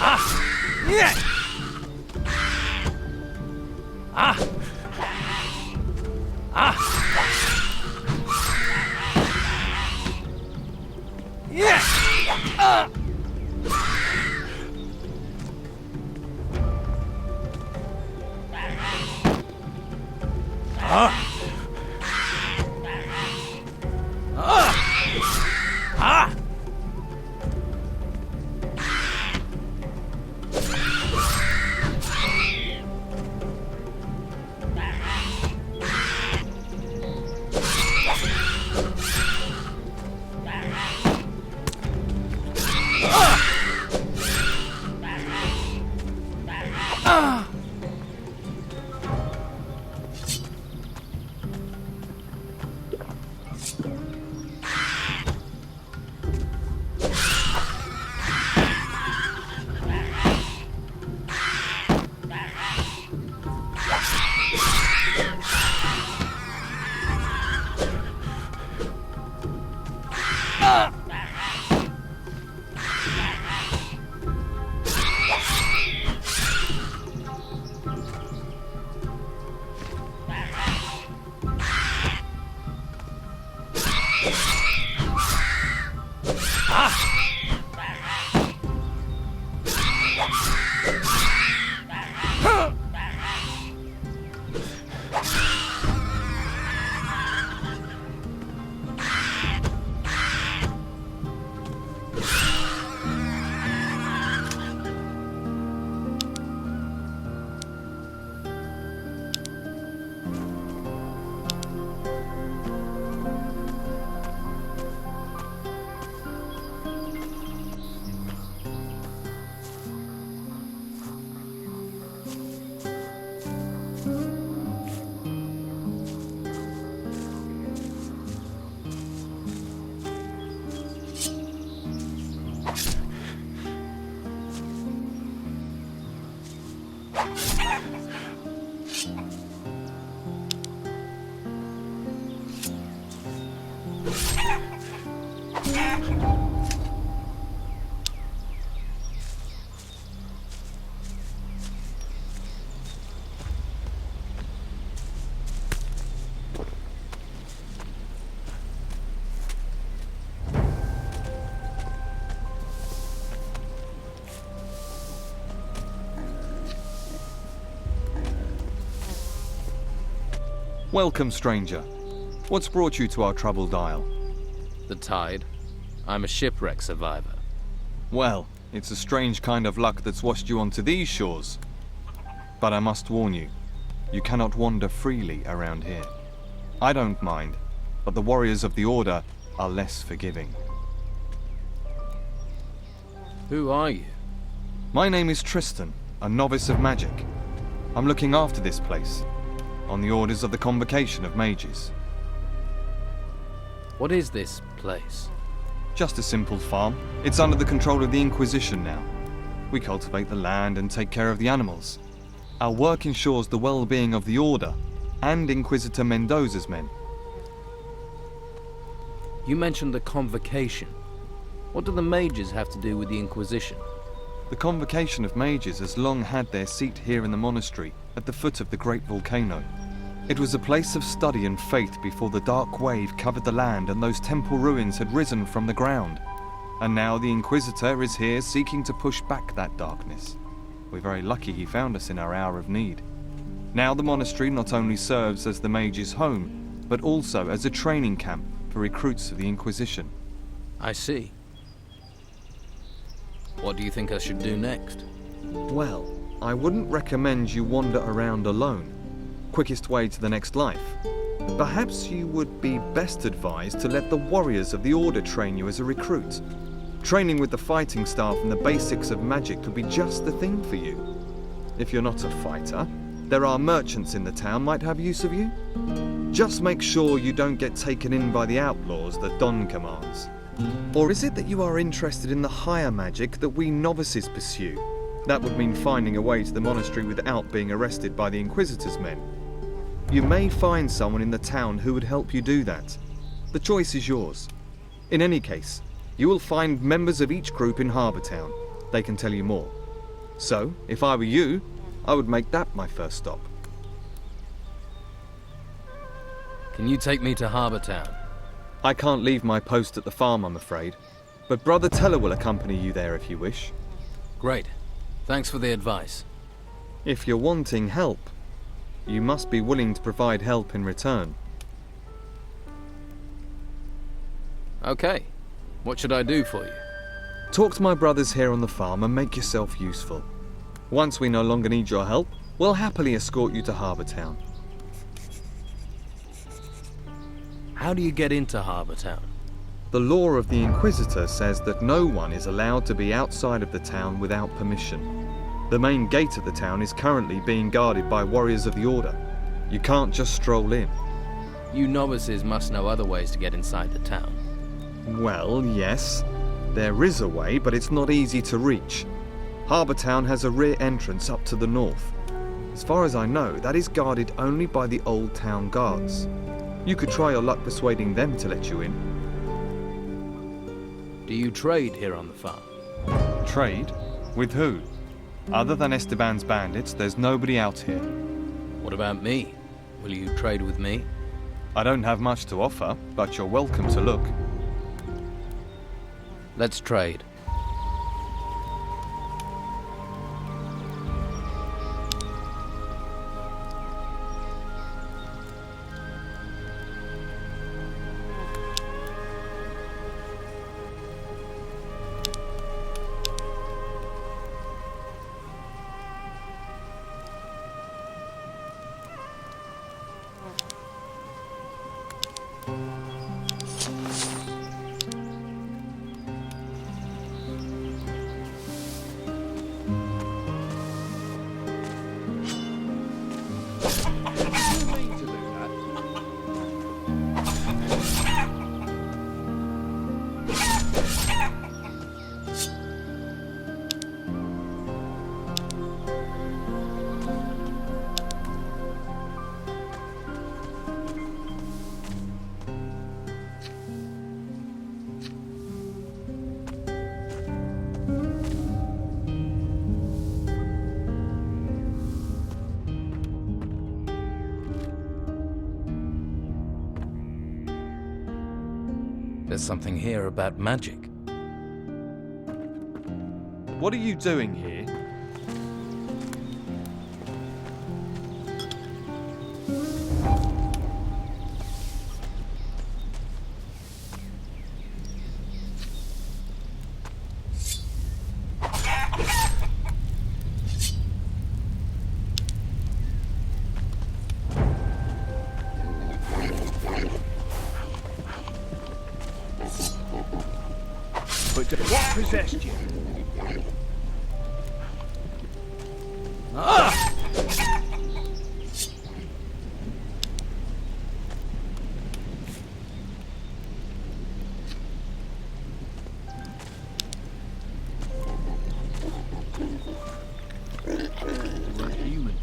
Yeah! Ah! Ah! Yeah! Ah! Ah! Ah! Ah! Welcome, stranger. What's brought you to our troubled isle? The tide. I'm a shipwreck survivor. Well, it's a strange kind of luck that's washed you onto these shores. But I must warn you, you cannot wander freely around here. I don't mind, but the warriors of the Order are less forgiving. Who are you? My name is Tristan, a novice of magic. I'm looking after this place, on the orders of the Convocation of Mages. What is this place? Just a simple farm. It's under the control of the Inquisition now. We cultivate the land and take care of the animals. Our work ensures the well-being of the Order and Inquisitor Mendoza's men. You mentioned the Convocation. What do the mages have to do with the Inquisition? The Convocation of Mages has long had their seat here in the monastery, at the foot of the great volcano. It was a place of study and faith before the dark wave covered the land and those temple ruins had risen from the ground. And now the Inquisitor is here seeking to push back that darkness. We're very lucky he found us in our hour of need. Now the monastery not only serves as the mage's home, but also as a training camp for recruits of the Inquisition. I see. What do you think I should do next? Well, I wouldn't recommend you wander around alone. Quickest way to the next life. Perhaps you would be best advised to let the warriors of the Order train you as a recruit. Training with the fighting staff and the basics of magic could be just the thing for you. If you're not a fighter, there are merchants in the town might have use of you. Just make sure you don't get taken in by the outlaws that Don commands. Or is it that you are interested in the higher magic that we novices pursue? That would mean finding a way to the monastery without being arrested by the Inquisitor's men. You may find someone in the town who would help you do that. The choice is yours. In any case, you will find members of each group in Harbour Town. They can tell you more. So, if I were you, I would make that my first stop. Can you take me to Harbour Town? I can't leave my post at the farm, I'm afraid. But Brother Teller will accompany you there if you wish. Great. Thanks for the advice. If you're wanting help, you must be willing to provide help in return. Okay. What should I do for you? Talk to my brothers here on the farm and make yourself useful. Once we no longer need your help, we'll happily escort you to Harbour Town. How do you get into Harbour Town? The law of the Inquisitor says that no one is allowed to be outside of the town without permission. The main gate of the town is currently being guarded by warriors of the Order. You can't just stroll in. You novices must know other ways to get inside the town. Well, yes. There is a way, but it's not easy to reach. Harbour Town has a rear entrance up to the north. As far as I know, that is guarded only by the old town guards. You could try your luck persuading them to let you in. Do you trade here on the farm? Trade? With who? Other than Esteban's bandits, there's nobody out here. What about me? Will you trade with me? I don't have much to offer, but you're welcome to look. Let's trade. There's something here about magic. What are you doing here? But what possessed you? Ah! You're a human.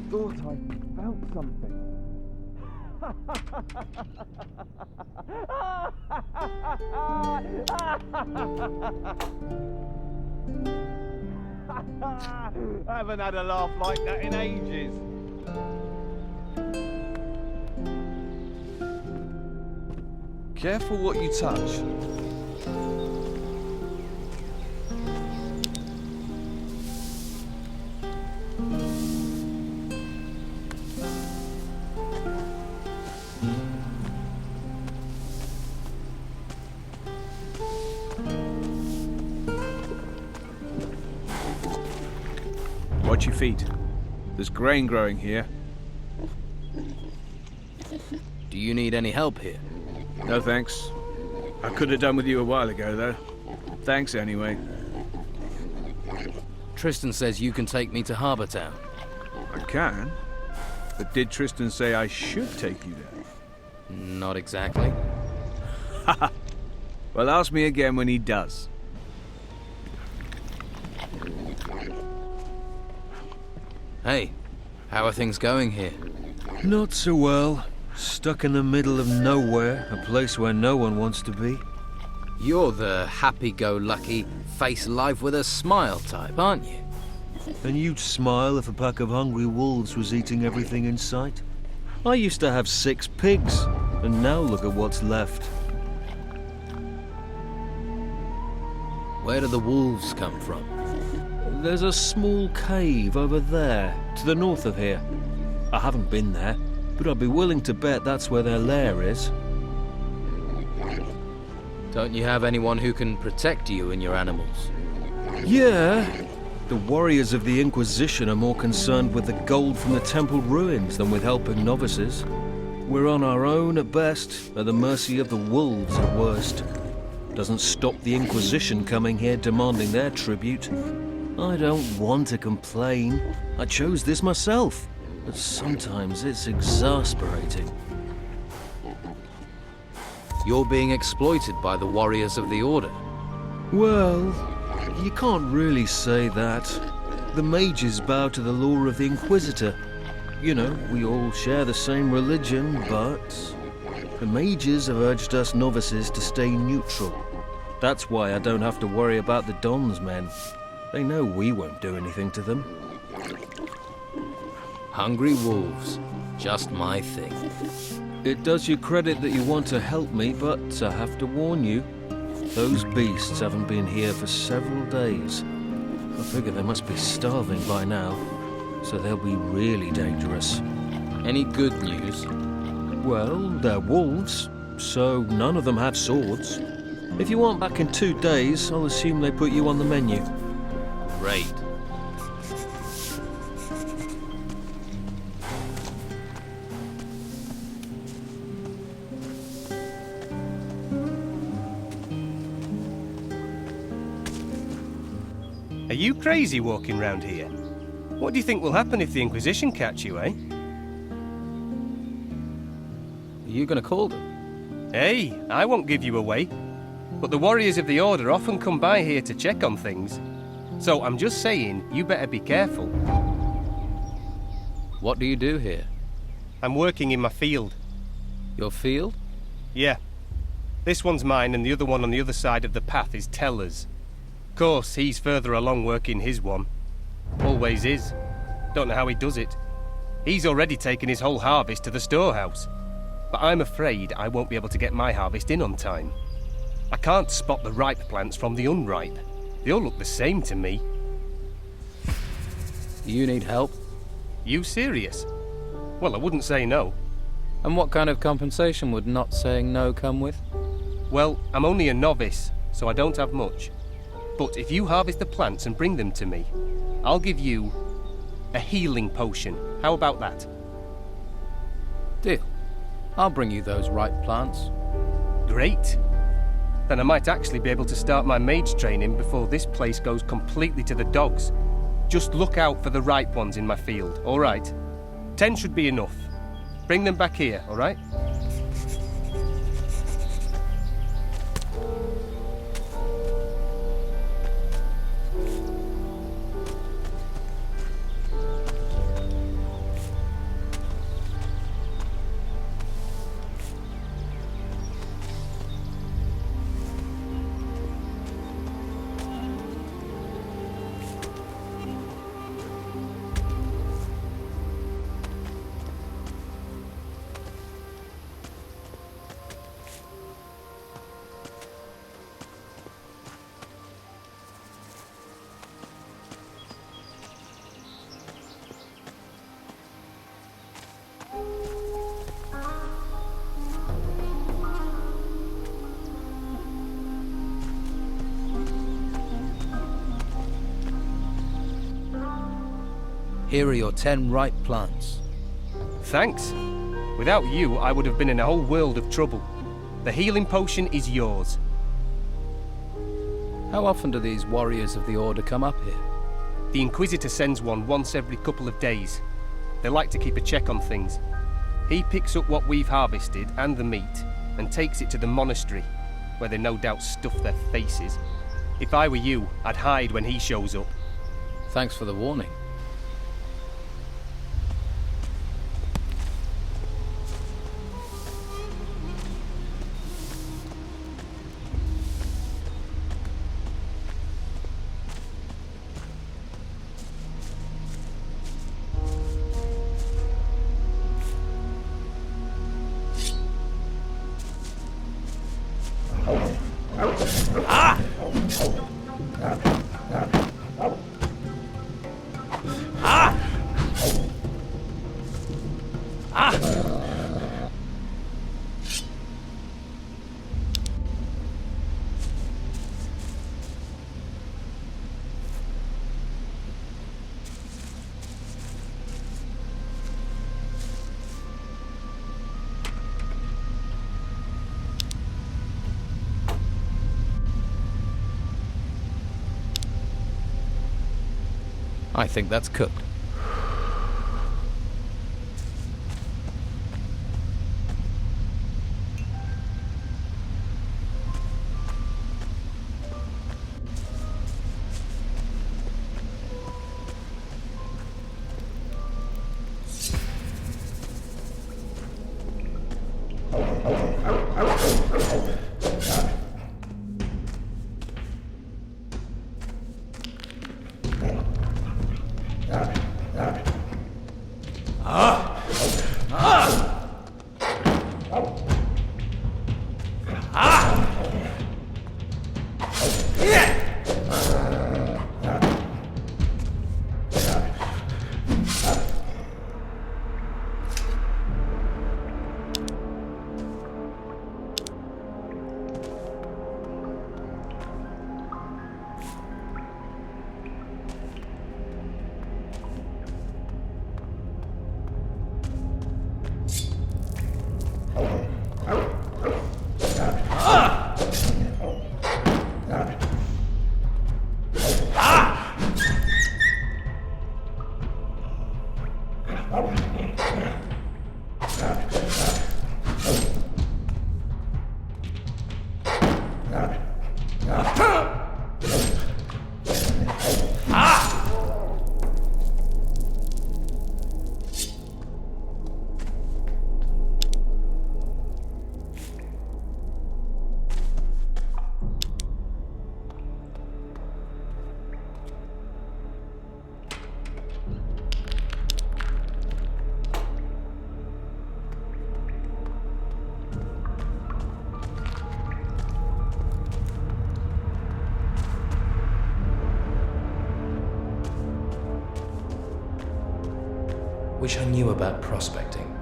Thought I felt something. I haven't had a laugh like that in ages. Careful what you touch. Watch your feet. There's grain growing here. Do you need any help here? No thanks. I could have done with you a while ago, though. Thanks anyway. Tristan says you can take me to Harbour Town. I can. But did Tristan say I should take you there? Not exactly. Well, ask me again when he does. Hey, how are things going here? Not so well. Stuck in the middle of nowhere, a place where no one wants to be. You're the happy-go-lucky, face life with a smile type, aren't you? And you'd smile if a pack of hungry wolves was eating everything in sight? I used to have 6 pigs, and now look at what's left. Where do the wolves come from? There's a small cave over there, to the north of here. I haven't been there, but I'd be willing to bet that's where their lair is. Don't you have anyone who can protect you and your animals? Yeah. The warriors of the Inquisition are more concerned with the gold from the temple ruins than with helping novices. We're on our own at best, at the mercy of the wolves at worst. Doesn't stop the Inquisition coming here demanding their tribute. I don't want to complain. I chose this myself. But sometimes it's exasperating. You're being exploited by the warriors of the Order. Well, you can't really say that. The mages bow to the law of the Inquisitor. You know, we all share the same religion, but the mages have urged us novices to stay neutral. That's why I don't have to worry about the Don's men. They know we won't do anything to them. Hungry wolves. Just my thing. It does you credit that you want to help me, but I have to warn you. Those beasts haven't been here for several days. I figure they must be starving by now, so they'll be really dangerous. Any good news? Well, they're wolves, so none of them have swords. If you want back in 2 days, I'll assume they put you on the menu. Great. Are you crazy walking round here? What do you think will happen if the Inquisition catch you, eh? Are you gonna call them? Hey, I won't give you away. But the warriors of the Order often come by here to check on things. So I'm just saying, you better be careful. What do you do here? I'm working in my field. Your field? Yeah. This one's mine and the other one on the other side of the path is Teller's. Of course, he's further along working his one. Always is. Don't know how he does it. He's already taken his whole harvest to the storehouse. But I'm afraid I won't be able to get my harvest in on time. I can't spot the ripe plants from the unripe. They all look the same to me. You need help? You serious? Well, I wouldn't say no. And what kind of compensation would not saying no come with? Well, I'm only a novice, so I don't have much. But if you harvest the plants and bring them to me, I'll give you a healing potion. How about that? Deal. I'll bring you those ripe plants. Great. Then I might actually be able to start my mage training before this place goes completely to the dogs. Just look out for the ripe ones in my field, all right? 10 should be enough. Bring them back here, all right? Here are your 10 ripe plants. Thanks. Without you, I would have been in a whole world of trouble. The healing potion is yours. How often do these warriors of the Order come up here? The Inquisitor sends one once every couple of days. They like to keep a check on things. He picks up what we've harvested and the meat and takes it to the monastery, where they no doubt stuff their faces. If I were you, I'd hide when he shows up. Thanks for the warning. I think that's cooked. Wish I knew about prospecting.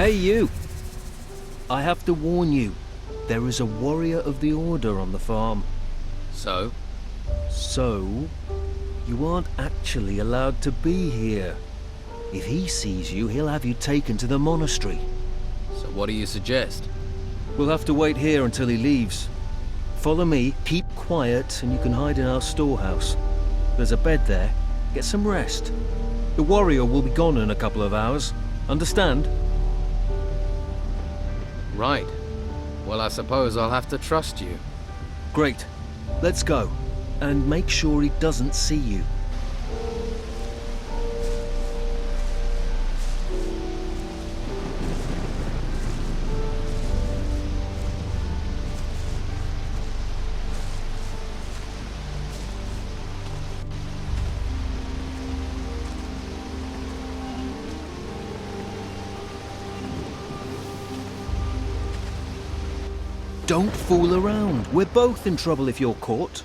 Hey you! I have to warn you, there is a warrior of the Order on the farm. So? So, you aren't actually allowed to be here. If he sees you, he'll have you taken to the monastery. So what do you suggest? We'll have to wait here until he leaves. Follow me, keep quiet, and you can hide in our storehouse. There's a bed there. Get some rest. The warrior will be gone in a couple of hours. Understand? Right. Well, I suppose I'll have to trust you. Great. Let's go. And make sure he doesn't see you. Don't fool around. We're both in trouble if you're caught.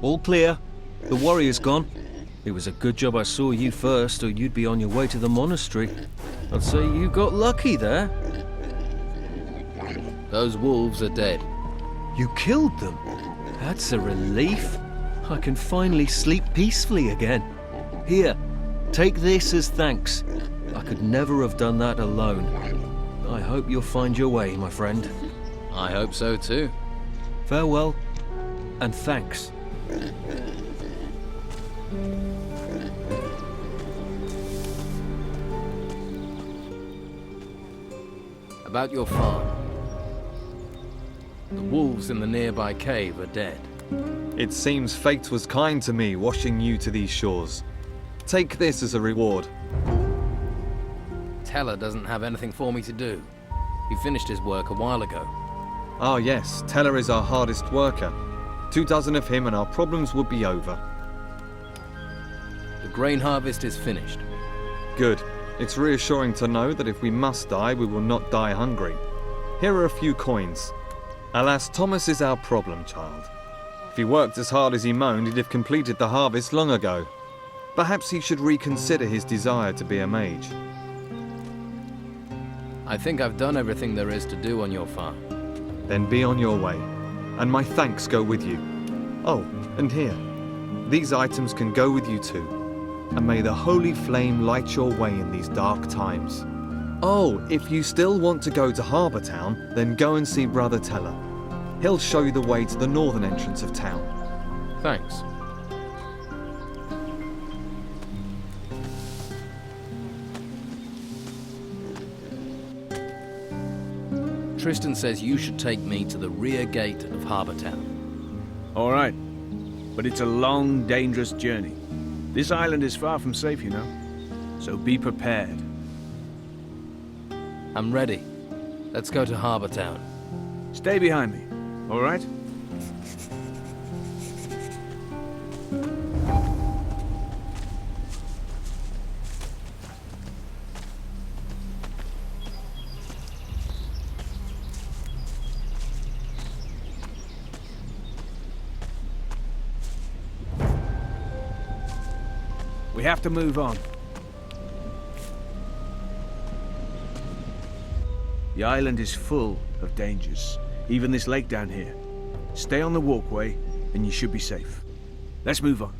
All clear. The warrior's gone. It was a good job I saw you first, or you'd be on your way to the monastery. I'd say you got lucky there. Those wolves are dead. You killed them? That's a relief. I can finally sleep peacefully again. Here, take this as thanks. I could never have done that alone. I hope you'll find your way, my friend. I hope so too. Farewell, and thanks. About your farm. The wolves in the nearby cave are dead. It seems fate was kind to me, washing you to these shores. Take this as a reward. Teller doesn't have anything for me to do. He finished his work a while ago. Ah yes, Teller is our hardest worker. 24 of him and our problems would be over. The grain harvest is finished. Good. It's reassuring to know that if we must die, we will not die hungry. Here are a few coins. Alas, Thomas is our problem child. If he worked as hard as he moaned, he'd have completed the harvest long ago. Perhaps he should reconsider his desire to be a mage. I think I've done everything there is to do on your farm. Then be on your way, and my thanks go with you. Oh, and here, these items can go with you too, and may the holy flame light your way in these dark times. Oh, if you still want to go to Harbour Town, then go and see Brother Teller. He'll show you the way to the northern entrance of town. Thanks. Tristan says you should take me to the rear gate of Harbour Town. All right. But it's a long, dangerous journey. This island is far from safe, you know. So be prepared. I'm ready. Let's go to Harbour Town. Stay behind me, all right? We have to move on. The island is full of dangers, even this lake down here. Stay on the walkway, and you should be safe. Let's move on.